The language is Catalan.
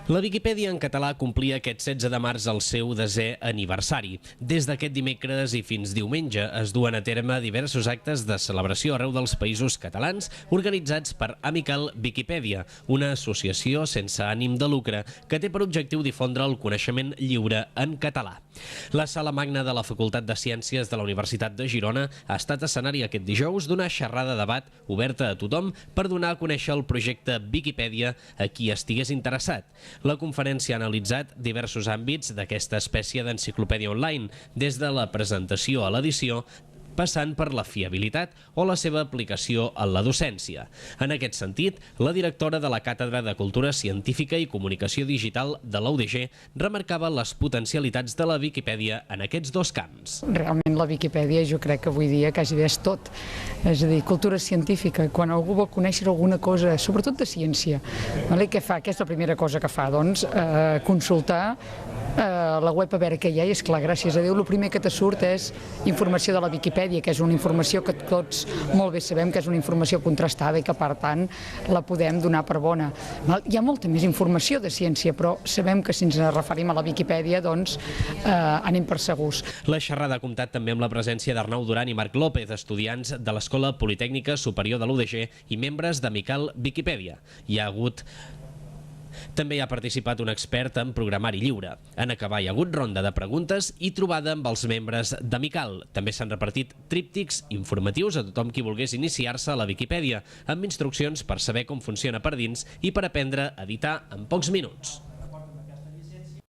La Viquipèdia en català complia aquest 16 de març el seu 10è aniversari. Des d'aquest dimecres i fins diumenge es duen a terme diversos actes de celebració arreu dels països catalans organitzats per Amical Viquipèdia, una associació sense ànim de lucre que té per objectiu difondre el coneixement lliure en català. La Sala Magna de la Facultat de Ciències de la Universitat de Girona ha estat escenari aquest dijous d'una xerrada de debat oberta a tothom per donar a conèixer el projecte Viquipèdia a qui estigués interessat. La conferència ha analitzat diversos àmbits d'aquesta espècie d'enciclopèdia online, des de la presentació a l'edició, passant per la fiabilitat o la seva aplicació en la docència. En aquest sentit, la directora de la Càtedra de Cultura Científica i Comunicació Digital de la UDG remarcava les potencialitats de la Viquipèdia en aquests dos camps. Realment la Viquipèdia jo crec que avui dia quasi bé és tot. És a dir, cultura científica, quan algú vol conèixer alguna cosa, sobretot de ciència, què fa? Què és la primera cosa que fa? Doncs consultar la web a veure què hi ha i, esclar, gràcies a Déu, el primer que te surt és informació de la Viquipèdia, que és una informació que tots molt bé sabem que és una informació contrastada i que, per tant, la podem donar per bona. Hi ha molta més informació de ciència, però sabem que si ens referim a la Viquipèdia, doncs anem per segurs. La xerrada ha comptat també amb la presència d'Arnau Duran i Marc López, estudiants de l'Escola Politècnica Superior de l'UDG i membres d'Amical Viquipèdia. També hi ha participat un expert en programari lliure. En acabar hi ha hagut ronda de preguntes i trobada amb els membres d'Amical. També s'han repartit tríptics informatius a tothom qui volgués iniciar-se a la Viquipèdia, amb instruccions per saber com funciona per dins i per aprendre a editar en pocs minuts.